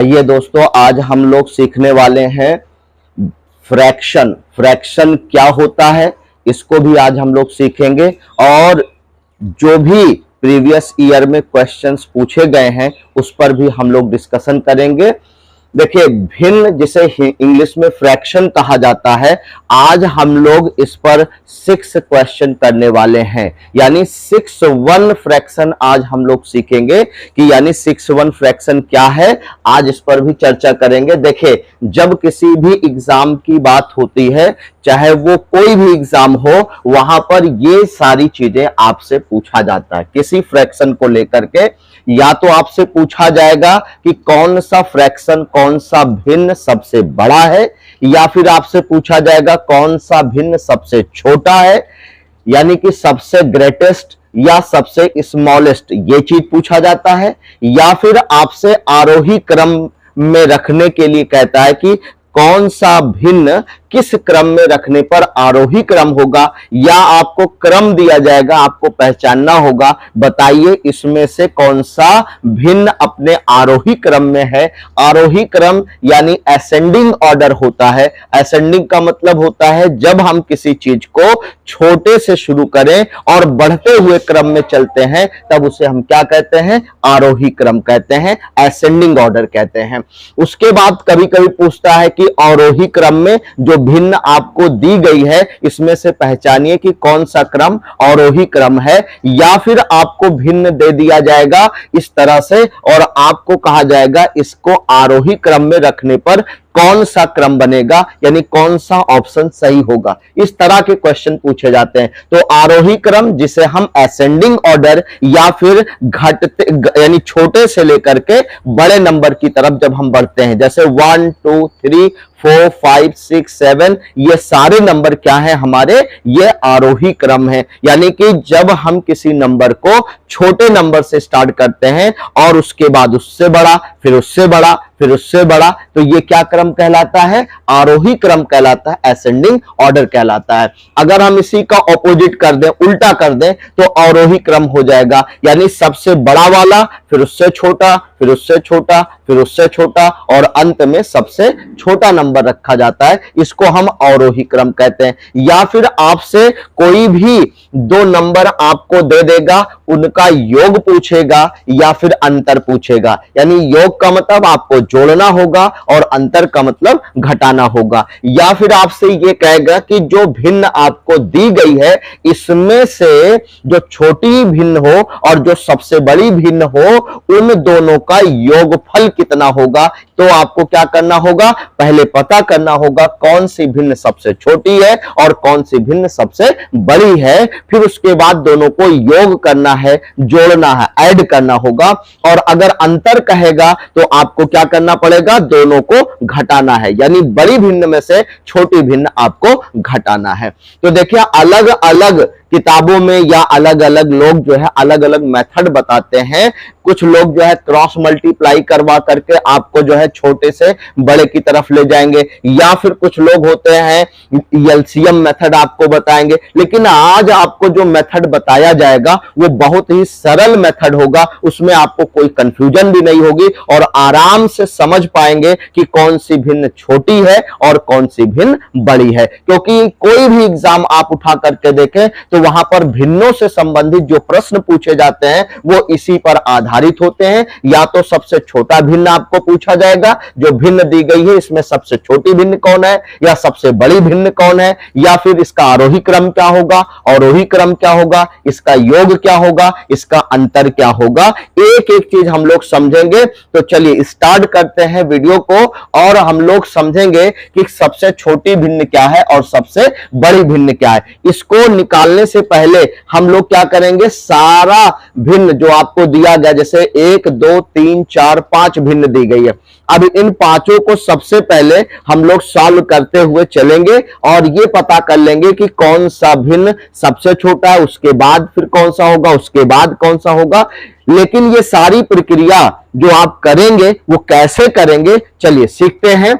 ये दोस्तों आज हम लोग सीखने वाले हैं फ्रैक्शन। फ्रैक्शन क्या होता है इसको भी आज हम लोग सीखेंगे और जो भी प्रीवियस ईयर में क्वेश्चंस पूछे गए हैं उस पर भी हम लोग डिस्कशन करेंगे। देखिए भिन्न जिसे इंग्लिश में फ्रैक्शन कहा जाता है, आज हम लोग इस पर 6 क्वेश्चन करने वाले हैं, यानी 6-1 फ्रैक्शन आज हम लोग सीखेंगे कि यानी 6-1 फ्रैक्शन क्या है, आज इस पर भी चर्चा करेंगे। देखिए जब किसी भी एग्जाम की बात होती है, चाहे वो कोई भी एग्जाम हो, वहां पर ये सारी चीजें आपसे पूछा जाता है किसी फ्रैक्शन को लेकर के। या तो आपसे पूछा जाएगा कि कौन सा फ्रैक्शन, कौन सा भिन्न सबसे बड़ा है, या फिर आपसे पूछा जाएगा कौन सा भिन्न सबसे छोटा है, यानी कि सबसे ग्रेटेस्ट या सबसे स्मॉलेस्ट, ये चीज पूछा जाता है। या फिर आपसे आरोही क्रम में रखने के लिए कहता है कि कौन सा भिन्न किस क्रम में रखने पर आरोही क्रम होगा, या आपको क्रम दिया जाएगा, आपको पहचानना होगा, बताइए इसमें से कौन सा भिन्न अपने आरोही क्रम में है। आरोही क्रम यानी असेंडिंग ऑर्डर होता है। असेंडिंग का मतलब होता है जब हम किसी चीज को छोटे से शुरू करें और बढ़ते हुए क्रम में चलते हैं तब उसे हम क्या कहते हैं, आरोही क्रम कहते हैं, असेंडिंग ऑर्डर कहते हैं। उसके बाद कभी कभी पूछता है कि आरोही क्रम में जो भिन्न आपको दी गई है इसमें से पहचानिए कि कौन सा क्रम आरोही क्रम है। या फिर आपको भिन्न दे दिया जाएगा इस तरह से और आपको कहा जाएगा इसको आरोही क्रम में रखने पर कौन सा क्रम बनेगा, यानी कौन सा ऑप्शन सही होगा। इस तरह के क्वेश्चन पूछे जाते हैं। तो आरोही क्रम जिसे हम असेंडिंग ऑर्डर या फिर घटते यानी छोटे से लेकर के बड़े नंबर की तरफ जब हम बढ़ते हैं, जैसे 1 2 3 4 5 6 7, ये सारे नंबर क्या है हमारे, ये आरोही क्रम है। यानी कि जब हम किसी नंबर को छोटे नंबर से स्टार्ट करते हैं और उसके बाद उससे बड़ा, फिर उससे बड़ा, फिर उससे बड़ा, तो ये क्या क्रम कहलाता है, आरोही क्रम कहलाता है, असेंडिंग ऑर्डर कहलाता है। अगर हम इसी का ऑपोजिट कर दें, उल्टा कर दें, तो अवरोही क्रम हो जाएगा, यानी सबसे बड़ा वाला, फिर उससे छोटा, फिर उससे छोटा, फिर उससे छोटा और अंत में सबसे छोटा नंबर रखा जाता है। इसको हम अवरोही क्रम कहते हैं। या फिर आपसे कोई भी 2 नंबर आपको दे देगा, उनका योग पूछेगा या फिर अंतर पूछेगा, यानी योग का मतलब आपको जोड़ना होगा और अंतर का मतलब घटाना होगा। या फिर आपसे ये कहेगा कि जो भिन्न आपको दी गई है इसमें से जो छोटी भिन्न हो और जो सबसे बड़ी भिन्न हो, उन दोनों का योगफल कितना होगा। तो आपको क्या करना होगा, पहले पता करना होगा कौन सी भिन्न सबसे छोटी है और कौन सी भिन्न सबसे बड़ी है। फिर उसके बाद दोनों को योग करना है, जोड़ना है, ऐड करना होगा। और अगर अंतर कहेगा तो आपको क्या करना पड़ेगा, दोनों को घटाना है, यानी बड़ी भिन्न में से छोटी भिन्न आपको घटाना है। तो देखिए अलग अलग किताबों में या अलग अलग लोग जो है अलग अलग मेथड बताते हैं। कुछ लोग जो है क्रॉस मल्टीप्लाई करवा करके आपको जो है छोटे से बड़े की तरफ ले जाएंगे, या फिर कुछ लोग होते हैं एलसीएम मेथड आपको बताएंगे। लेकिन आज आपको जो मेथड बताया जाएगा वो बहुत ही सरल मेथड होगा, उसमें आपको कोई कंफ्यूजन भी नहीं होगी और आराम से समझ पाएंगे कि कौन सी भिन्न छोटी है और कौन सी भिन्न बड़ी है। क्योंकि कोई भी एग्जाम आप उठा करके देखें तो वहां पर भिन्नों से संबंधित जो प्रश्न पूछे जाते हैं वो इसी पर आधारित होते हैं। या तो सबसे छोटा भिन्न आपको पूछा जाएगा, जो भिन्न दी गई है इसमें सबसे छोटी भिन्न कौन है, या सबसे बड़ी भिन्न कौन है, या फिर इसका आरोही क्रम क्या होगा, अवरोही क्रम क्या होगा, इसका योग क्या होगा, इसका अंतर क्या होगा। एक एक चीज हम लोग समझेंगे। तो चलिए स्टार्ट करते हैं वीडियो को और हम लोग समझेंगे कि सबसे छोटी भिन्न क्या है और सबसे बड़ी भिन्न क्या है। इसको निकालने से पहले हम लोग क्या करेंगे, सारा भिन्न जो आपको दिया गया, जैसे 1 2 3 4 5 भिन्न दी गई है, अब इन पांचों को सबसे पहले हम लोग सॉल्व करते हुए चलेंगे और ये पता कर लेंगे कि कौन सा भिन्न सबसे छोटा है, उसके बाद फिर कौन सा होगा, उसके बाद कौन सा होगा। लेकिन ये सारी प्रक्रिया जो आप करेंगे वो कैसे करेंगे, चलिए सीखते हैं।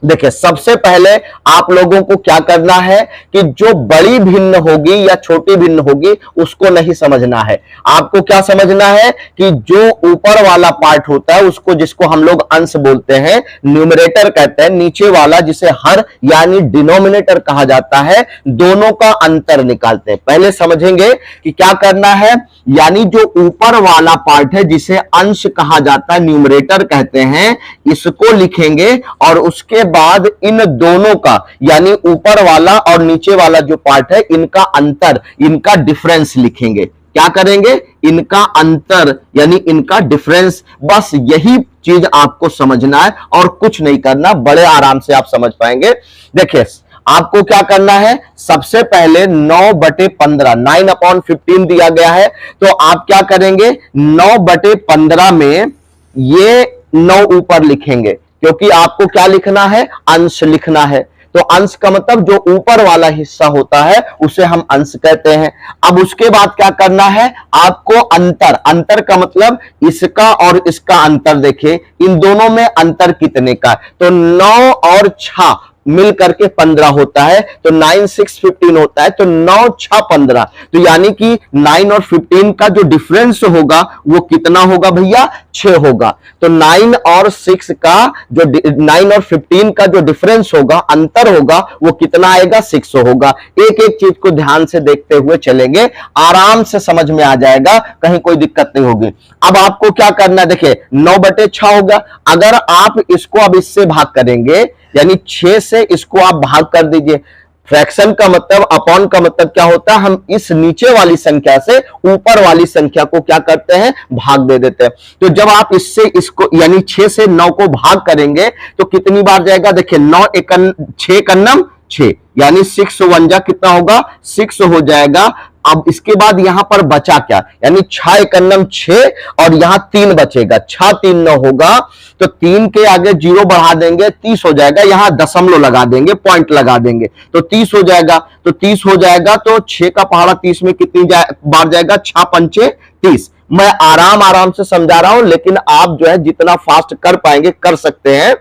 देखिए, सबसे पहले आप लोगों को क्या करना है कि जो बड़ी भिन्न होगी या छोटी भिन्न होगी उसको नहीं समझना है। आपको क्या समझना है कि जो ऊपर वाला पार्ट होता है उसको, जिसको हम लोग अंश बोलते हैं, न्यूमरेटर कहते हैं, नीचे वाला जिसे हर यानी डिनोमिनेटर कहा जाता है, दोनों का अंतर निकालते हैं। पहले समझेंगे कि क्या करना है। यानी जो ऊपर वाला पार्ट है जिसे अंश कहा जाता है, न्यूमरेटर कहते हैं, इसको लिखेंगे और उसके बाद इन दोनों का यानी ऊपर वाला और नीचे वाला जो पार्ट है इनका अंतर, इनका डिफरेंस लिखेंगे। क्या करेंगे? इनका अंतर यानी इनका डिफरेंस। बस यही चीज आपको समझना है और कुछ नहीं करना, बड़े आराम से आप समझ पाएंगे। देखिए, आपको क्या करना है, सबसे पहले 9/15 9/15 दिया गया है, तो आप क्या करेंगे, 9/15 में ये 9 ऊपर लिखेंगे, क्योंकि आपको क्या लिखना है, अंश लिखना है। तो अंश का मतलब जो ऊपर वाला हिस्सा होता है उसे हम अंश कहते हैं। अब उसके बाद क्या करना है, आपको अंतर, अंतर का मतलब इसका और इसका अंतर। देखिए इन दोनों में अंतर कितने का, तो 9 और 6 मिल करके 15 होता है, तो 9 6 15 होता है, तो 9 6 15। तो यानी कि 9 और 15 का जो डिफरेंस होगा वो कितना होगा भैया, 6 होगा। तो 9 और 6 का जो 9 और 15 का जो डिफरेंस होगा, अंतर होगा, वो कितना आएगा, 6 होगा। एक एक चीज को ध्यान से देखते हुए चलेंगे, आराम से समझ में आ जाएगा, कहीं कोई दिक्कत नहीं होगी। अब आपको क्या करना है, देखिए 9/6 होगा। अगर आप इसको अब इससे भाग करेंगे, यानी 6 से इसको आप भाग कर दीजिए। फ्रैक्शन का मतलब, अपॉन का मतलब क्या होता है, हम इस नीचे वाली संख्या से ऊपर वाली संख्या को क्या करते हैं, भाग दे देते हैं। तो जब आप इससे इसको यानी 6 से 9 को भाग करेंगे तो कितनी बार जाएगा, देखिए 9 एकन 6 कन्नम 6, यानी 6 1 जा कितना होगा, 6 हो जाएगा। अब इसके बाद यहां पर बचा क्या, यानी 6 एकन्नम 6 और यहां 3 बचेगा, 6 3 9 होगा, तो 3 के आगे 0 बढ़ा देंगे, 30 हो जाएगा। यहां दशमलव लगा देंगे, पॉइंट लगा देंगे, तो 30 हो जाएगा। तो 30 हो जाएगा, तो 6 का पहाड़ा 30 में कितनी बार जाएगा, 6 पंचे 30। मैं आराम आराम से समझा रहा हूं, लेकिन आप जो है जितना फास्ट कर पाएंगे कर सकते हैं,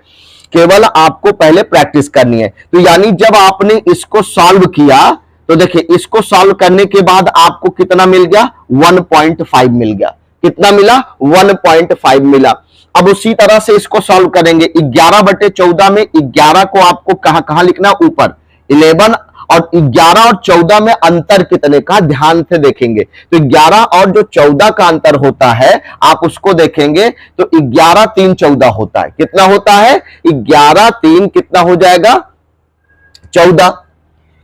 केवल आपको पहले प्रैक्टिस करनी है। तो यानी जब आपने इसको सॉल्व किया, तो देखिए इसको सॉल्व करने के बाद आपको कितना मिल गया, 1.5 मिल गया। कितना मिला, 1.5 मिला। अब उसी तरह से इसको सॉल्व करेंगे, 11/14 में 11 को आपको कहां कहां लिखना, ऊपर 11, और 11 और 14 में अंतर कितने का ध्यान से देखेंगे। तो 11 और जो 14 का अंतर होता है आप उसको देखेंगे, तो 11 3 14 होता है। कितना होता है, 11 3 कितना हो जाएगा, 14।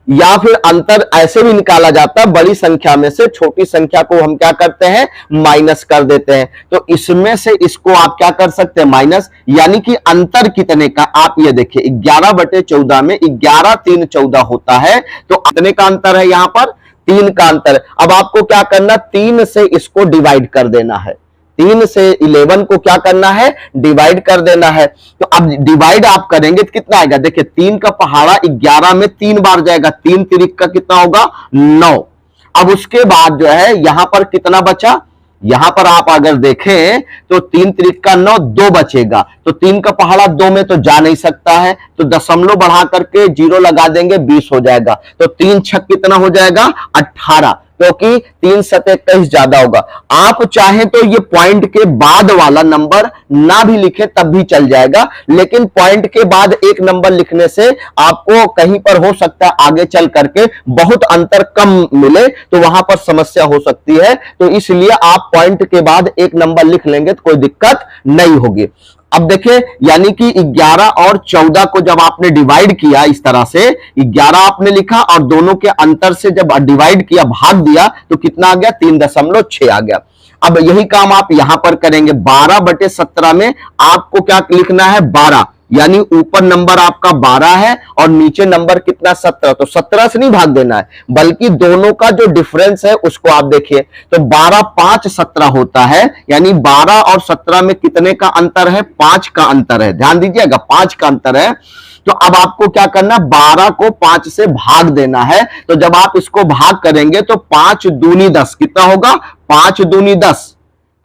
या फिर अंतर ऐसे भी निकाला जाता है, बड़ी संख्या में से छोटी संख्या को हम क्या करते हैं, माइनस कर देते हैं। तो इसमें से इसको आप क्या कर सकते हैं, माइनस, यानी कि अंतर कितने का, आप ये देखिए 11/14 में 11 3 14 होता है, तो कितने का अंतर है, यहां पर 3 का अंतर। अब आपको क्या करना, 3 से इसको डिवाइड कर देना है, 3 से 11 को क्या करना है, डिवाइड कर देना है। तो अब डिवाइड आप करेंगे तो कितना आएगा, देखिए 3 का पहाड़ा 11 में 3 बार जाएगा, 3 तिरिक का कितना होगा, 9। अब उसके बाद जो है यहां पर कितना बचा, यहां पर आप अगर देखें तो 3 तिरिक का 9, 2 बचेगा। तो 3 का पहाड़ा 2 में तो जा नहीं सकता है, तो दशमलव बढ़ा करके 0 लगा देंगे, 20 हो जाएगा। तो 3 छक कितना हो जाएगा, 18, क्योंकि 3 7 21 ज्यादा होगा। आप चाहें तो ये पॉइंट के बाद वाला नंबर ना भी लिखे तब भी चल जाएगा, लेकिन पॉइंट के बाद एक नंबर लिखने से आपको कहीं पर हो सकता है आगे चल करके बहुत अंतर कम मिले, तो वहां पर समस्या हो सकती है। तो इसलिए आप पॉइंट के बाद एक नंबर लिख लेंगे तो कोई दिक्कत नहीं होगी। अब देखिए, यानी कि 11 और 14 को जब आपने डिवाइड किया, इस तरह से 11 आपने लिखा और दोनों के अंतर से जब डिवाइड किया, भाग दिया, तो कितना आ गया, 3.6 आ गया। अब यही काम आप यहां पर करेंगे, 12/17 में आपको क्या लिखना है, 12, यानी ऊपर नंबर आपका 12 है और नीचे नंबर कितना, 17। तो 17 से नहीं भाग देना है, बल्कि दोनों का जो डिफरेंस है उसको आप देखिए। तो 12 5 17 होता है, यानी 12 और 17 में कितने का अंतर है, 5 का अंतर है। ध्यान दीजिएगा, 5 का अंतर है। तो अब आपको क्या करना, 12 को 5 से भाग देना है। तो जब आप इसको भाग करेंगे तो 5 दूनी 10 कितना होगा, 5 दूनी 10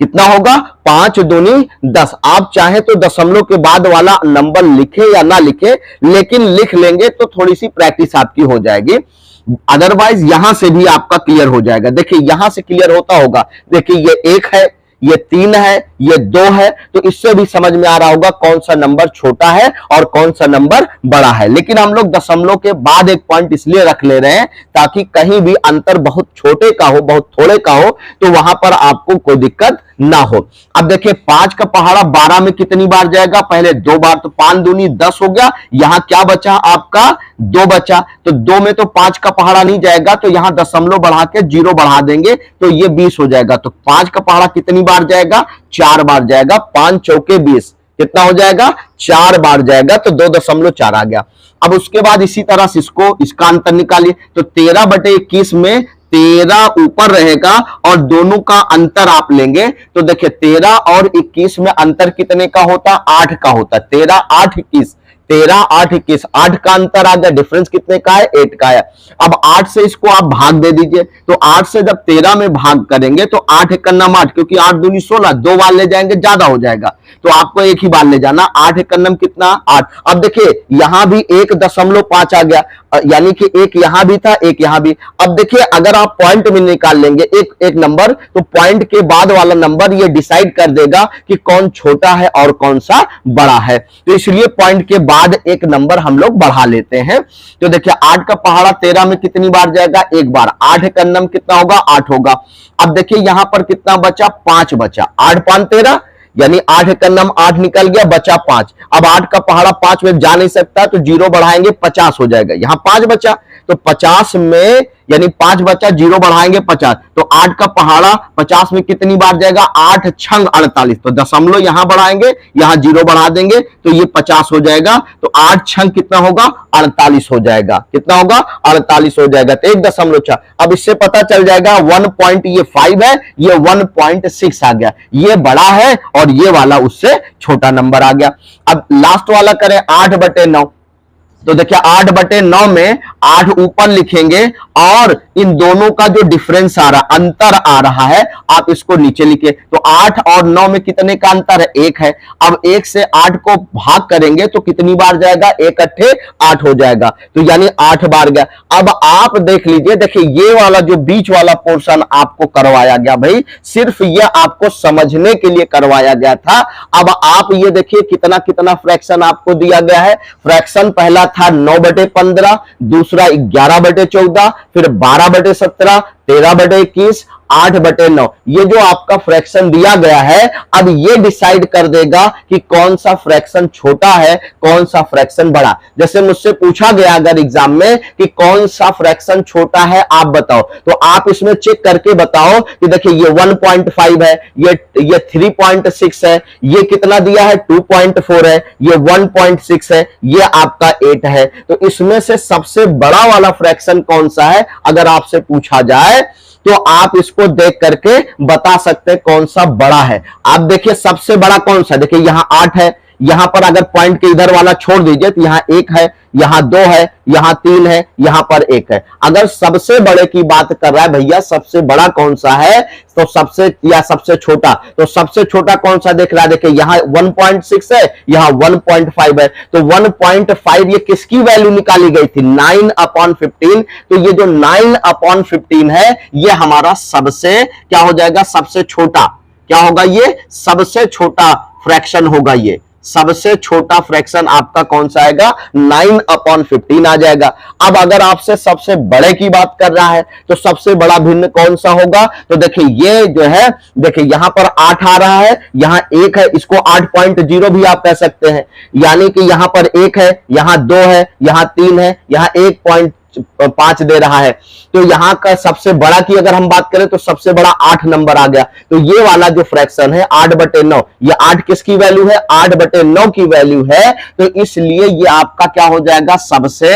कितना होगा 5 दूनी 10। आप चाहे तो दशमलव के बाद वाला नंबर लिखे या ना लिखे, लेकिन लिख लेंगे तो थोड़ी सी प्रैक्टिस आपकी हो जाएगी, अदरवाइज यहां से भी आपका क्लियर हो जाएगा। देखिए यहां से क्लियर होता होगा, देखिए ये 1 है, ये 3 है, ये 2 है, तो इससे भी समझ में आ रहा होगा कौन सा नंबर छोटा है और कौन सा नंबर बड़ा है। लेकिन हम लोग दशमलव के बाद एक पॉइंट इसलिए रख ले रहे हैं ताकि कहीं भी अंतर बहुत छोटे का हो, बहुत थोड़े का हो, तो वहां पर आपको कोई दिक्कत ना हो। अब देखिए 5 का पहाड़ा 12 में कितनी बार जाएगा, पहले 2 बार, तो 5 दूनी 10 हो गया। यहां क्या बचा आपका 2 बचा, तो 2 में तो 5 का पहाड़ा नहीं जाएगा, तो यहां दशमलव बढ़ा के 0 बढ़ा देंगे तो ये 20 हो जाएगा। तो 5 का पहाड़ा कितनी बार जाएगा, 4 बार जाएगा। 5 चौके 20 कितना हो जाएगा, 4 बार जाएगा, तो 2.4 आ गया। अब उसके बाद इसी तरह से इसका अंतर निकालिए, तो 13/21 में 13 ऊपर रहेगा और दोनों का अंतर आप लेंगे तो देखिए 13 और 21 में अंतर कितने का होता, 8 का होता। 13 8 21, 13 8 21, 8 का अंतर आ गया, डिफरेंस कितने का है, 8 का है। अब 8 से इसको आप भाग दे दीजिए, तो 8 से जब 13 में भाग करेंगे तो 8 एक नम 8, क्योंकि 8 दूनी 16, 2 बार ले जाएंगे ज्यादा हो जाएगा, तो आपको एक ही बार ले जाना। 8 एक नम कितना 8। अब देखिए यहां भी 1.5 आ गया, यानी कि एक यहां भी था, एक यहां भी। अब देखिए अगर आप पॉइंट में निकाल लेंगे एक नंबर, तो पॉइंट के बाद वाला नंबर ये डिसाइड कर देगा कि कौन छोटा है और कौन सा बड़ा है, तो इसलिए पॉइंट के बाद एक नंबर हम लोग बढ़ा लेते हैं। तो देखिए 8 का पहाड़ा 13 में कितनी बार जाएगा, एक बार। 8 का नम कितना होगा, 8 होगा। अब देखिए यहां पर कितना बचा, 5 बचा। 8 5 13, यानी 8 का नम 8 निकल गया, बचा 5। अब 8 का पहाड़ा 5 में जा नहीं सकता, तो 0 बढ़ाएंगे 50 हो जाएगा। यहां 5 बचा, तो 50 में यानी 5 बचा, 0 बढ़ाएंगे 50, तो 8 का पहाड़ा 50 में कितनी बार जाएगा, 8 छंग 48, तो दशमलव यहां बढ़ाएंगे, यहां 0 बढ़ा देंगे तो ये 50 हो जाएगा। तो 8 छंग कितना होगा, 48 हो जाएगा। कितना होगा, 48 हो जाएगा। तो 1.4। अब इससे पता चल जाएगा 1 पॉइंट ये 5 है, ये 1.6 आ गया, ये बड़ा है और ये वाला उससे छोटा नंबर आ गया। अब लास्ट वाला करें 8/9, तो देखिए 8/9 में 8 ऊपर लिखेंगे और इन दोनों का जो डिफरेंस आ रहा, अंतर आ रहा है, आप इसको नीचे लिखे। तो 8 और 9 में कितने का अंतर है, 1 है। अब 1 से 8 को भाग करेंगे तो कितनी बार जाएगा, 1 अट्ठे 8 हो जाएगा, तो यानी 8 बार गया। अब आप देख लीजिए, देखिए ये वाला जो बीच वाला पोर्शन आपको करवाया गया, भाई सिर्फ ये आपको समझने के लिए करवाया गया था। अब आप ये देखिए कितना कितना फ्रैक्शन आपको दिया गया है। फ्रैक्शन पहला था 9/15, दूसरा 11/14, फिर 12/17, 13/21, 8/9। ये जो आपका फ्रैक्शन दिया गया है, अब ये डिसाइड कर देगा कि कौन सा फ्रैक्शन छोटा है, कौन सा फ्रैक्शन बड़ा। जैसे मुझसे पूछा गया अगर एग्जाम में कि कौन सा फ्रैक्शन छोटा है, आप बताओ, तो आप इसमें चेक करके बताओ कि देखिए ये 1.5 है, ये 3.6 है, ये कितना दिया है 2.4 है, ये 1.6 है, ये आपका 8 है। तो इसमें से सबसे बड़ा वाला फ्रैक्शन कौन सा है, अगर आपसे पूछा जाए तो आप इसको देख करके बता सकते हैं कौन सा बड़ा है। आप देखिए सबसे बड़ा कौन सा, देखिए यहां 8 है, यहां पर अगर पॉइंट के इधर वाला छोड़ दीजिए तो यहां 1 है, यहां 2 है, यहां 3 है, यहां पर 1 है। अगर सबसे बड़े की बात कर रहा है भैया, सबसे बड़ा कौन सा है, तो सबसे छोटा, तो सबसे छोटा कौन सा देख रहा है, देखिए यहां 1.6 है, यहां 1.5 है, तो 1.5 ये किसकी वैल्यू निकाली गई थी, 9/15। तो ये जो 9/15 है, ये हमारा सबसे क्या हो जाएगा, सबसे छोटा क्या होगा, ये सबसे छोटा फ्रैक्शन होगा। ये सबसे छोटा फ्रैक्शन आपका कौन सा आएगा, 9/15 आ जाएगा। अब अगर आपसे सबसे बड़े की बात कर रहा है तो सबसे बड़ा भिन्न कौन सा होगा, तो देखिए ये जो है, देखिए यहां पर 8 आ रहा है, यहां 1 है, इसको 8.0 भी आप कह सकते हैं, यानी कि यहां पर 1 है, यहां 2 है, यहां 3 है, यहां 1.5 दे रहा है। तो यहां का सबसे बड़ा की अगर हम बात करें तो सबसे बड़ा 8 नंबर आ गया। तो ये वाला जो फ्रैक्शन है 8/9, ये 8 किसकी वैल्यू है, 8/9 की वैल्यू है, तो इसलिए ये आपका क्या हो जाएगा, सबसे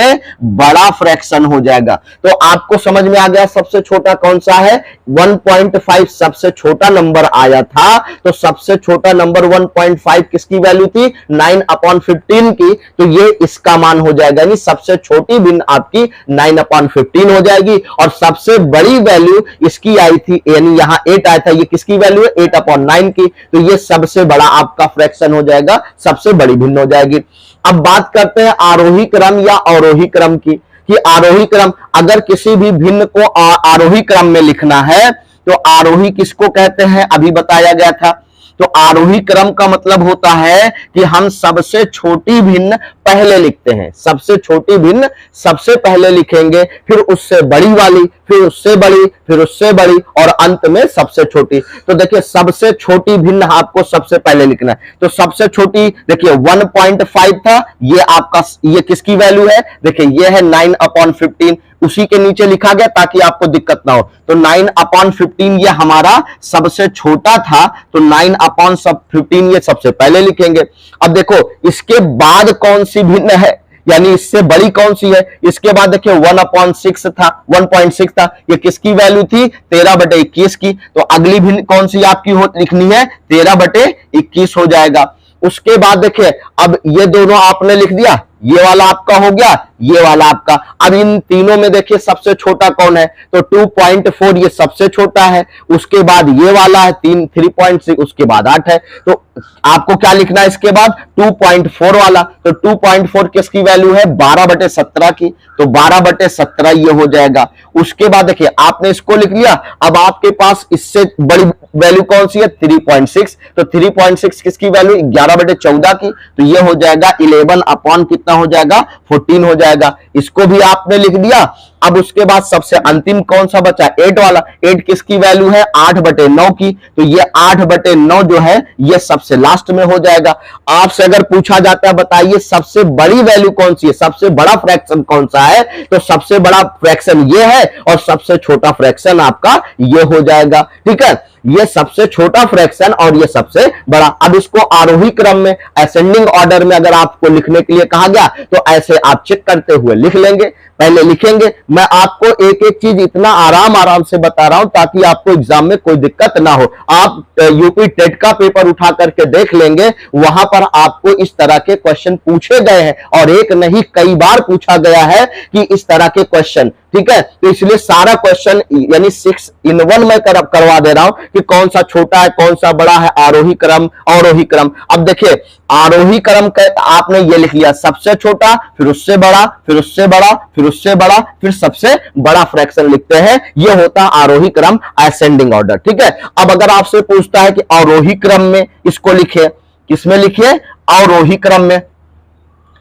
बड़ा फ्रैक्शन हो जाएगा। तो आपको समझ में आ गया सबसे छोटा कौन सा है, 1.5 सबसे छोटा नंबर आया था, तो सबसे छोटा नंबर 1.5 किसकी वैल्यू थी, 9/15 की, तो ये इसका मान हो जाएगा, यानी सबसे छोटी भिन्न आपकी 9/15 हो जाएगी। और सबसे बड़ी वैल्यू इसकी आई थी, यानी यहां 8 आया था, ये किसकी वैल्यू है 8/9 की, तो ये सबसे बड़ा आपका फ्रैक्शन हो जाएगा, सबसे बड़ी भिन्न हो जाएगी। अब बात करते हैं आरोही क्रम या अवरोही क्रम की, कि आरोही क्रम, अगर किसी भी भिन्न को आरोही क्रम में लिखना है तो आरोही किसको कहते हैं, अभी बताया गया था। तो आरोही क्रम का मतलब होता है कि हम सबसे छोटी भिन्न पहले लिखते हैं, सबसे छोटी भिन्न सबसे पहले लिखेंगे, फिर उससे बड़ी वाली, फिर उससे बड़ी, फिर उससे बड़ी, और अंत में सबसे छोटी। तो देखिए सबसे छोटी भिन्न आपको सबसे पहले लिखना है। तो सबसे छोटी देखिए 1.5 था, ये आपका, ये किसकी वैल्यू है, देखिए ये है 9/15, उसी के नीचे लिखा गया ताकि आपको दिक्कत ना हो। तो 9/15 ये हमारा सबसे छोटा था, तो 9/15 ये सबसे पहले लिखेंगे। अब देखो इसके बाद कौन सी भिन्न है, यानी इससे बड़ी कौन सी है, इसके बाद देखिए 1/6 था, 1.6 था, ये किसकी वैल्यू थी 13/21 की। तो अगली भिन्न कौन सी आपकी लिखनी है 13/21 हो जाएगा। उसके बाद देखिए अब ये दोनों आपने लिख दिया, ये वाला आपका हो गया, ये वाला आपका। अब इन तीनों में देखिए सबसे छोटा कौन है, तो 2.4 ये सबसे छोटा है, उसके बाद ये वाला है 3.6, उसके बाद 8 है। तो आपको क्या लिखना है इसके बाद 2.4 वाला, तो 2.4 किसकी वैल्यू है 12/17 की, तो 12/17 ये हो जाएगा। उसके बाद देखिए आपने इसको लिख लिया, अब आपके पास इससे बड़ी वैल्यू कौन सी है 3.6, तो 3.6 किसकी वैल्यू 11/14 की, तो ये हो जाएगा 11 अपॉन कितना हो जाएगा 14 हो जाएगा। इसको भी आपने लिख दिया। अब उसके बाद सबसे अंतिम कौन सा बचा 8 वाला, 8 किसकी वैल्यू है 8/9 की, तो ये 8/9 जो है ये सबसे लास्ट में हो जाएगा। आपसे अगर पूछा जाता है बताइए सबसे बड़ी वैल्यू कौन सी है, सबसे बड़ा फ्रैक्शन कौन सा है, तो सबसे बड़ा फ्रैक्शन ये है और सबसे छोटा फ्रैक्शन आपका ये हो जाएगा। ठीक है, ये सबसे छोटा फ्रैक्शन और ये सबसे बड़ा। अब इसको आरोही क्रम में असेंडिंग ऑर्डर में अगर आपको लिखने के लिए कहा गया तो ऐसे आप चेक करते हुए लिख लेंगे, पहले लिखेंगे। मैं आपको एक एक चीज इतना आराम से बता रहा हूं ताकि आपको एग्जाम में कोई दिक्कत ना हो। आप यूपी टेट का पेपर उठा करके देख लेंगे, वहां पर आपको इस तरह के क्वेश्चन पूछे गए हैं और एक नहीं कई बार पूछा गया है कि इस तरह के क्वेश्चन। ठीक है, तो इसलिए सारा क्वेश्चन यानी 6 in 1 मैं करवा दे रहा हूं कि कौन सा छोटा है कौन सा बड़ा है, आरोही क्रम अवरोही क्रम। अब देखिए आरोही क्रम आपने ये लिख लिया सबसे छोटा, फिर उससे बड़ा, फिर उससे बड़ा, फिर उससे बड़ा, फिर सबसे बड़ा फ्रैक्शन लिखते हैं, ये होता है आरोही क्रम असेंडिंग ऑर्डर। ठीक है, अब अगर आपसे पूछता है कि अवरोही क्रम में इसको लिखिए, किसमें लिखिए अवरोही क्रम में।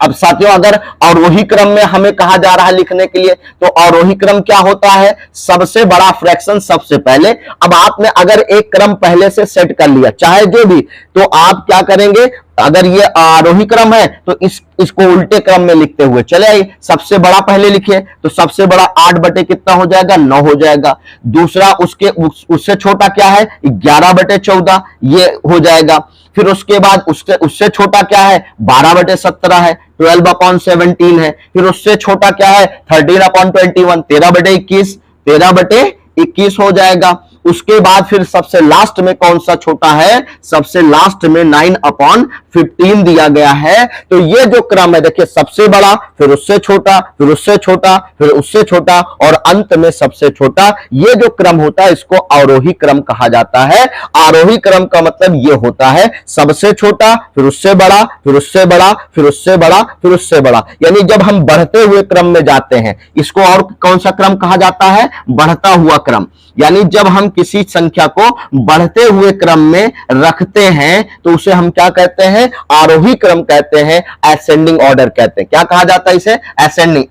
अब साथियों अगर अवरोही क्रम में हमें कहा जा रहा है लिखने के लिए, तो अवरोही क्रम क्या होता है सबसे बड़ा फ्रैक्शन सबसे पहले। अब आपने अगर एक क्रम पहले से सेट कर लिया चाहे जो भी, तो आप क्या करेंगे, अगर ये आरोही क्रम है तो इसको उल्टे क्रम में लिखते हुए चले आइए। सबसे बड़ा पहले लिखिए, तो सबसे बड़ा 8 कितना हो जाएगा 9 हो जाएगा। दूसरा उससे छोटा क्या है 11/14 ये हो जाएगा। फिर उसके बाद उससे छोटा क्या है 12/17 है, 12/17 है। फिर उससे छोटा क्या है 13/21, 13/21, 13/21 हो जाएगा। उसके बाद फिर सबसे लास्ट में कौन सा छोटा है, सबसे लास्ट में 9/15 दिया गया है। तो ये जो क्रम है देखिए सबसे बड़ा, फिर उससे छोटा, फिर उससे छोटा, फिर उससे छोटा और अंत में सबसे छोटा, ये जो क्रम होता है इसको अवरोही क्रम कहा जाता है। आरोही क्रम का मतलब ये होता है सबसे छोटा, फिर उससे बड़ा, फिर उससे बड़ा, फिर उससे बड़ा, फिर उससे बड़ा। यानी जब हम बढ़ते हुए क्रम में जाते हैं इसको और कौन सा क्रम कहा जाता है बढ़ता हुआ क्रम। यानी जब हम किसी संख्या को बढ़ते हुए क्रम में रखते हैं तो उसे हम क्या कहते हैं आरोही क्रम कहते हैं, असेंडिंग ऑर्डर कहते हैं। क्या कहा जाता है इसे असेंडिंग,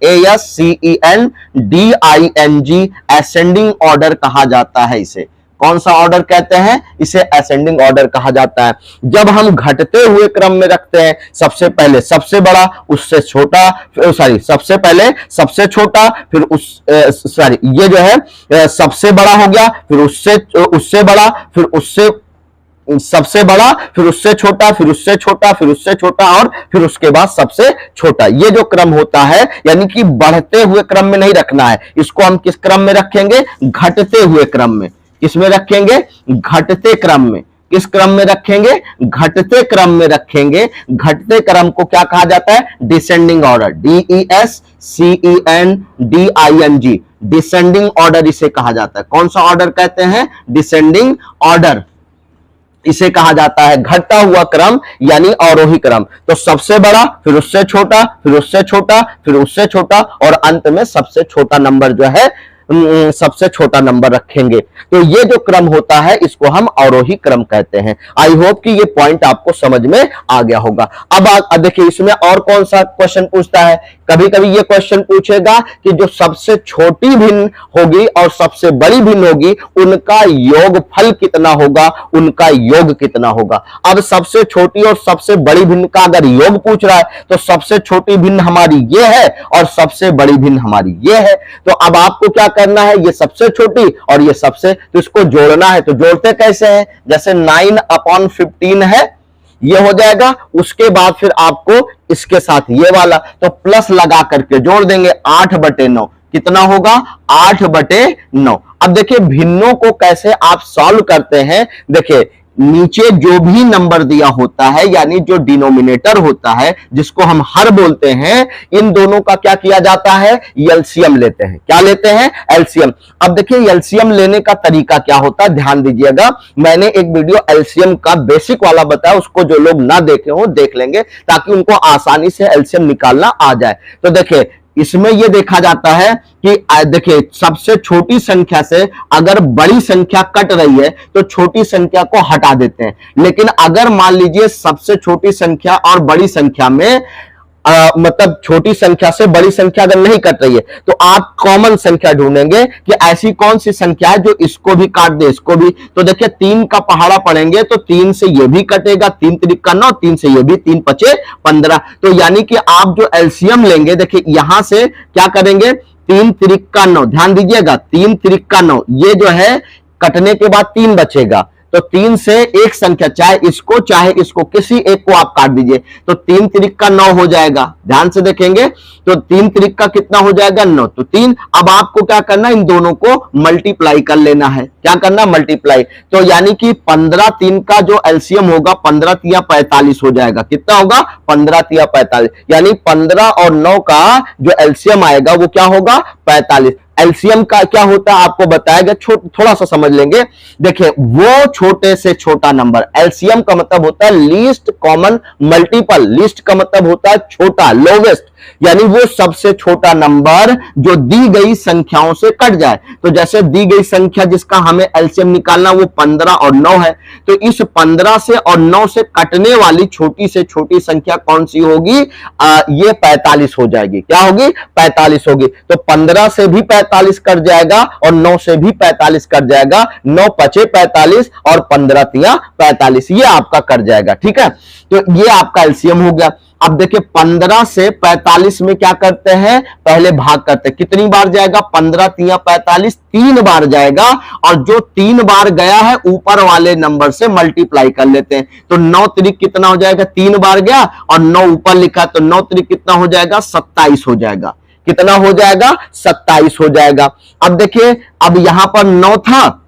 ASCENDING असेंडिंग ऑर्डर कहा जाता है। इसे कौन सा ऑर्डर कहते हैं, इसे असेंडिंग ऑर्डर कहा जाता है। जब हम घटते हुए क्रम में रखते हैं सबसे पहले सबसे बड़ा, उससे छोटा, सबसे पहले सबसे छोटा, फिर ये जो है सबसे बड़ा हो गया, फिर उससे बड़ा, फिर उससे सबसे बड़ा, फिर उससे छोटा, फिर उससे छोटा, फिर उससे छोटा और फिर उसके बाद सबसे छोटा। ये जो क्रम होता है यानी कि बढ़ते हुए क्रम में नहीं रखना है, इसको हम किस क्रम में रखेंगे घटते हुए क्रम में। किसमें रखेंगे घटते क्रम में। किस क्रम में रखेंगे? घटते क्रम में रखेंगे। घटते क्रम को क्या कहा जाता है? Descending order, DESCENDING, descending order इसे कहा जाता है। कौन सा ऑर्डर कहते हैं? डिसेंडिंग ऑर्डर इसे कहा जाता है। घटता हुआ क्रम यानी अवरोही क्रम। तो सबसे बड़ा, फिर उससे छोटा, फिर उससे छोटा, फिर उससे छोटा, और अंत में सबसे छोटा नंबर जो है, सबसे छोटा नंबर रखेंगे। तो ये जो क्रम होता है इसको हम अवरोही क्रम कहते हैं। आई होप कि ये पॉइंट आपको समझ में आ गया होगा। अब देखिए इसमें और कौन सा क्वेश्चन पूछता है? कभी कभी ये क्वेश्चन पूछेगा कि जो सबसे छोटी भिन्न होगी और सबसे बड़ी भिन्न होगी उनका योगफल कितना होगा, उनका योग कितना होगा। अब सबसे छोटी और सबसे बड़ी भिन्न का अगर योग पूछ रहा है तो सबसे छोटी भिन्न हमारी ये है और सबसे बड़ी भिन्न हमारी ये है। तो अब आपको क्या करना है? ये सबसे छोटी और ये सबसे, तो इसको जोड़ना है। तो जोड़ते कैसे हैं? जैसे 9/15 है, ये हो जाएगा। उसके बाद फिर आपको इसके साथ ये वाला तो प्लस लगा करके जोड़ देंगे। 8/9 कितना होगा? 8/9। अब देखिए भिन्नों को कैसे आप सॉल्व करते हैं। देखिए नीचे जो भी नंबर दिया होता है यानी जो डिनोमिनेटर होता है जिसको हम हर बोलते हैं, इन दोनों का क्या किया जाता है? एलसीएम लेते हैं। क्या लेते हैं? एलसीएम। अब देखिए एलसीएम लेने का तरीका क्या होता है, ध्यान दीजिएगा। मैंने एक वीडियो एलसीएम का बेसिक वाला बताया, उसको जो लोग ना देखे हो देख लेंगे ताकि उनको आसानी से एलसीएम निकालना आ जाए। तो देखिए इसमें यह देखा जाता है कि देखिए सबसे छोटी संख्या से अगर बड़ी संख्या कट रही है तो छोटी संख्या को हटा देते हैं। लेकिन अगर मान लीजिए सबसे छोटी संख्या और बड़ी संख्या में मतलब छोटी संख्या से बड़ी संख्या अगर नहीं कट रही है तो आप कॉमन संख्या ढूंढेंगे कि ऐसी कौन सी संख्या है जो इसको भी काट दे, इसको भी। तो देखिए 3 का पहाड़ा पड़ेंगे तो 3 से ये भी कटेगा, 3 त्रिक का 9, 3 से ये भी, 3 पचे 15। तो यानी कि आप जो एलसीएम लेंगे, देखिए यहां से क्या करेंगे? 3 त्रिक का 9, ध्यान दीजिएगा, 3 त्रिक का 9, ये जो है कटने के बाद 3 बचेगा। तो 3 से एक संख्या, चाहे इसको किसी एक को आप काट दीजिए तो 3 त्रिक का 9 हो जाएगा। ध्यान से देखेंगे तो 3 त्रिक का कितना हो जाएगा? 9। तो 3। अब आपको क्या करना है? इन दोनों को मल्टीप्लाई कर लेना है। क्या करना? मल्टीप्लाई। तो यानी कि 15 3 का जो एलसीएम होगा 15 3 45 हो जाएगा। कितना होगा? 15 3 45। यानी 15 और 9 का जो एलसीएम आएगा वो क्या होगा? 45। एलसीएम का क्या होता है आपको बताएगा, थोड़ा सा समझ लेंगे। देखिए वो छोटे से छोटा नंबर, एलसीएम का मतलब होता है लीस्ट कॉमन मल्टीपल। लीस्ट का मतलब होता है छोटा, लोवेस्ट, यानी वो सबसे छोटा नंबर जो दी गई संख्याओं से कट जाए। तो जैसे दी गई संख्या जिसका हमें एलसीएम निकालना वो 15 और 9 है, तो इस 15 से और 9 से कटने वाली छोटी से छोटी संख्या कौन सी होगी? ये 45 हो जाएगी। क्या होगी? 45 होगी। तो 15 से भी 45 कट जाएगा और 9 से भी 45 कट जाएगा। 9 पचे 45 और 15 तिया 45, ये आपका कट जाएगा। ठीक है, तो ये आपका एलसीएम हो गया। अब देखिए 15 से 45 में क्या करते हैं? पहले भाग करते हैं। कितनी बार जाएगा? 15 तिया 45, 3 बार जाएगा। और जो 3 बार गया है ऊपर वाले नंबर से मल्टीप्लाई कर लेते हैं। तो 9 त्रिक कितना हो जाएगा? 3 बार गया और 9 ऊपर लिखा तो 9 त्रिक कितना हो जाएगा? 27 हो जाएगा। कितना हो जाएगा? 27 हो जाएगा। अब देखिए अब यहां पर 9 था,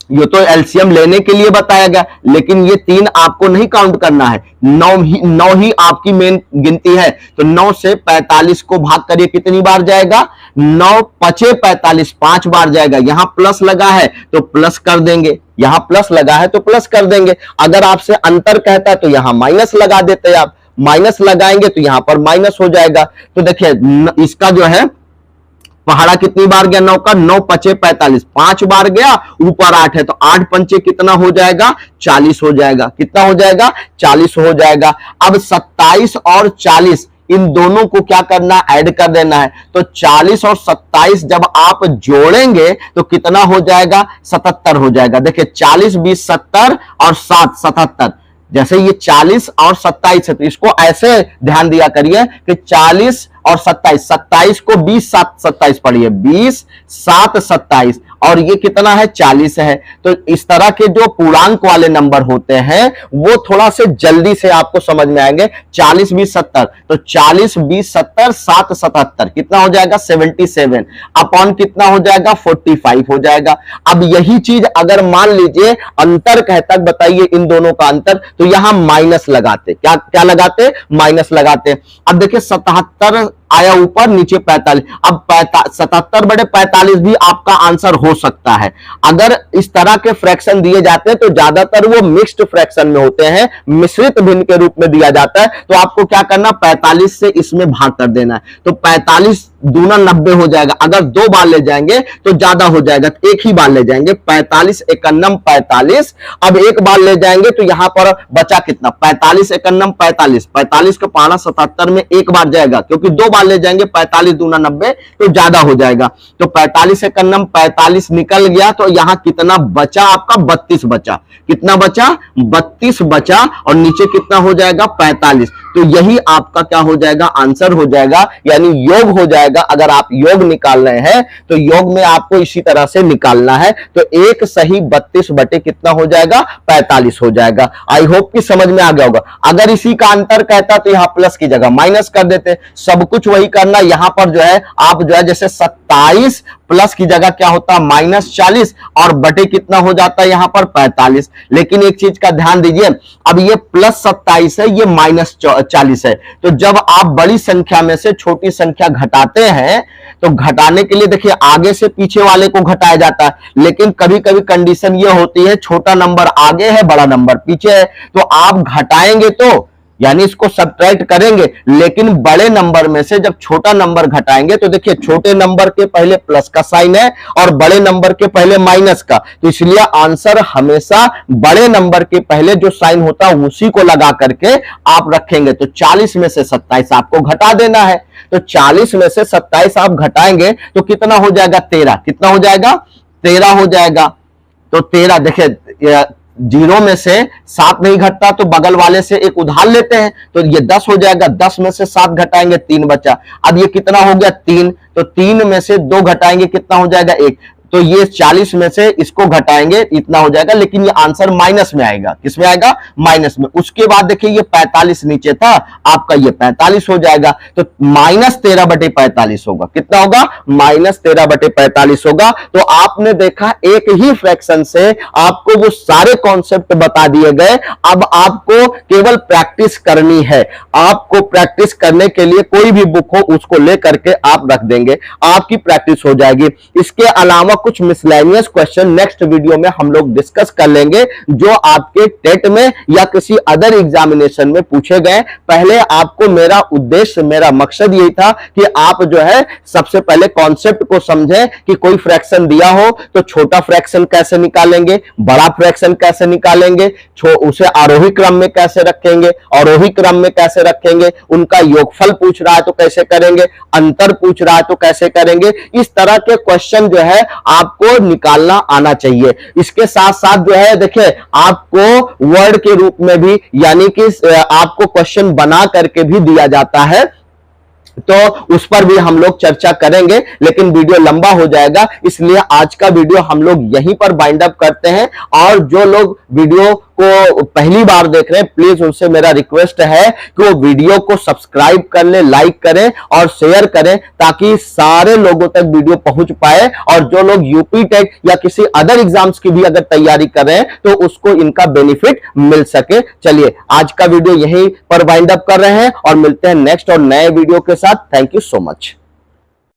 ये तो एलसीएम लेने के लिए बताया गया, लेकिन ये 3 आपको नहीं काउंट करना है। 9 ही आपकी मेन गिनती है। तो 9 से 45 को भाग करिए, कितनी बार जाएगा? 9 पचे 45, 5 बार जाएगा। यहां प्लस लगा है तो प्लस कर देंगे, यहां प्लस लगा है तो प्लस कर देंगे। अगर आपसे अंतर कहता है तो यहां माइनस लगा देते हैं। आप माइनस लगाएंगे तो यहां पर माइनस हो जाएगा। तो देखिए इसका जो है पहाड़ा कितनी बार गया? 9 का 9 पचे 45, 5 बार गया, ऊपर 8 है तो 8 पंचे कितना हो जाएगा? 40 हो जाएगा। कितना हो जाएगा? 40 हो जाएगा। अब 27 और 40 इन दोनों को क्या करना? ऐड कर देना है। तो 40 और 27 जब आप जोड़ेंगे तो कितना हो जाएगा? 77 हो जाएगा। देखिए 40 20 70 और 7 77। जैसे ये 40 और 27 है तो इसको ऐसे ध्यान दिया करिए कि 40 और 27, 27 को 20 7 27 पढ़िए, 20 7 27 और ये कितना है 40 है। तो इस तरह के जो पूर्णांक वाले नंबर होते हैं वो थोड़ा से जल्दी से आपको समझ में आएंगे। 40 20 70, तो 40 20 70 7 77 कितना हो जाएगा 77 अपॉन कितना हो जाएगा 45 हो जाएगा। अब यही चीज अगर मान लीजिए अंतर कहता, बताइए इन दोनों का अंतर, तो यहां माइनस लगाते, क्या क्या लगाते, माइनस लगाते। अब देखिए 77 आया ऊपर, नीचे 45, अब 77 बटे 45 भी आपका आंसर हो सकता है। अगर इस तरह के फ्रैक्शन दिए जाते हैं तो ज्यादातर वो मिक्स्ड फ्रैक्शन में होते हैं, मिश्रित भिन्न के रूप में दिया जाता है। तो आपको क्या करना, 45 से इसमें भाग कर देना है, तो 45 दूना 90 हो जाएगा। अगर 2 बार ले जाएंगे तो ज्यादा हो जाएगा, एक ही बार ले जाएंगे, 45 एकन्नम 45। अब एक बार ले जाएंगे तो यहां पर बचा कितना, 45 एकन्नम 45, 45 को पाना 77 में एक बार जाएगा, क्योंकि 2 बार ले जाएंगे, 45 दूना 90 तो ज्यादा हो जाएगा। तो 45 एकन्नम 45 निकल गया, तो यहां कितना बचा आपका 32 बचा। कितना बचा, 32 बचा, और नीचे कितना हो जाएगा 45। तो यही आपका क्या हो जाएगा, आंसर हो जाएगा, यानी योग हो जाएगा। अगर आप योग निकाल रहे हैं तो योग में आपको इसी तरह से निकालना है। तो एक सही 32 बटे कितना हो जाएगा 45 हो जाएगा। आई होप कि समझ में आ गया होगा। अगर इसी का अंतर कहता तो यहां प्लस की जगह माइनस कर देते, सब कुछ वही करना। यहां पर जो है आप जो है जैसे 27 प्लस की जगह क्या होता है -40, और बटे कितना हो जाता है यहां पर 45। लेकिन एक चीज का ध्यान दीजिए, अब ये +27 है, ये -40 है। तो जब आप बड़ी संख्या में से छोटी संख्या घटाते हैं तो घटाने के लिए देखिए आगे से पीछे वाले को घटाया जाता है, लेकिन कभी कभी कंडीशन ये होती है छोटा नंबर आगे है बड़ा नंबर पीछे है, तो आप घटाएंगे तो यानी इसको सब्ट्रैक्ट करेंगे, लेकिन बड़े नंबर में से जब छोटा नंबर घटाएंगे तो देखिए छोटे नंबर के पहले प्लस का साइन है और बड़े नंबर के पहले माइनस का, तो इसलिए आंसर हमेशा बड़े नंबर के पहले जो साइन होता है उसी को लगा करके आप रखेंगे। तो 40 में से 27 आपको घटा देना है, तो 40 में से 27 आप घटाएंगे तो कितना हो जाएगा 13, कितना हो जाएगा 13 हो जाएगा। तो 13 देखिए 0 में से 7 नहीं घटता तो बगल वाले से एक उधार लेते हैं, तो ये 10 हो जाएगा। 10 में से 7 घटाएंगे 3 बचा। अब ये कितना हो गया 3, तो 3 में से 2 घटाएंगे कितना हो जाएगा 1, तो ये 40 में से इसको घटाएंगे इतना हो जाएगा, लेकिन ये आंसर माइनस में आएगा। किसमें आएगा, माइनस में। उसके बाद देखिए ये 45 नीचे था आपका, ये 45 हो जाएगा, तो -13 बटे 45 होगा। कितना होगा, -13 बटे 45 होगा। तो आपने देखा एक ही फ्रैक्शन से आपको वो सारे कॉन्सेप्ट बता दिए गए। अब आपको केवल प्रैक्टिस करनी है। आपको प्रैक्टिस करने के लिए कोई भी बुक हो उसको लेकर के आप रख देंगे, आपकी प्रैक्टिस हो जाएगी। इसके अलावा कुछ मिसलेनियस क्वेश्चन नेक्स्ट वीडियो में हम लोग डिस्कस कर लेंगे, जो आपके टेट में या किसी अदर एग्जामिनेशन में पूछे गए। पहले आपको मेरा उद्देश्य, मेरा मकसद यही था कि आप जो है सबसे पहले कॉन्सेप्ट को समझें कि कोई फ्रैक्शन दिया हो तो छोटा फ्रैक्शन कैसे निकालेंगे, बड़ा फ्रैक्शन कैसे निकालेंगे, उसे आरोही क्रम में कैसे रखेंगे, अवरोही क्रम में कैसे रखेंगे, उनका योगफल पूछ रहा है तो कैसे करेंगे, अंतर पूछ रहा है तो कैसे करेंगे। इस तरह के क्वेश्चन जो है आपको निकालना आना चाहिए। इसके साथ साथ जो है देखिए आपको वर्ड के रूप में भी, यानी कि आपको क्वेश्चन बना करके भी दिया जाता है, तो उस पर भी हम लोग चर्चा करेंगे, लेकिन वीडियो लंबा हो जाएगा, इसलिए आज का वीडियो हम लोग यहीं पर बाइंड अप करते हैं। और जो लोग वीडियो को पहली बार देख रहे हैं प्लीज उनसे मेरा रिक्वेस्ट है कि वो वीडियो को सब्सक्राइब कर ले, लाइक करें और शेयर करें, ताकि सारे लोगों तक वीडियो पहुंच पाए। और जो लोग यूपी टेट या किसी अदर एग्जाम्स की भी अगर तैयारी कर रहे हैं तो उसको इनका बेनिफिट मिल सके। चलिए आज का वीडियो यहीं पर वाइंड अप कर रहे हैं और मिलते हैं नेक्स्ट और नए वीडियो के साथ। Thank you so much.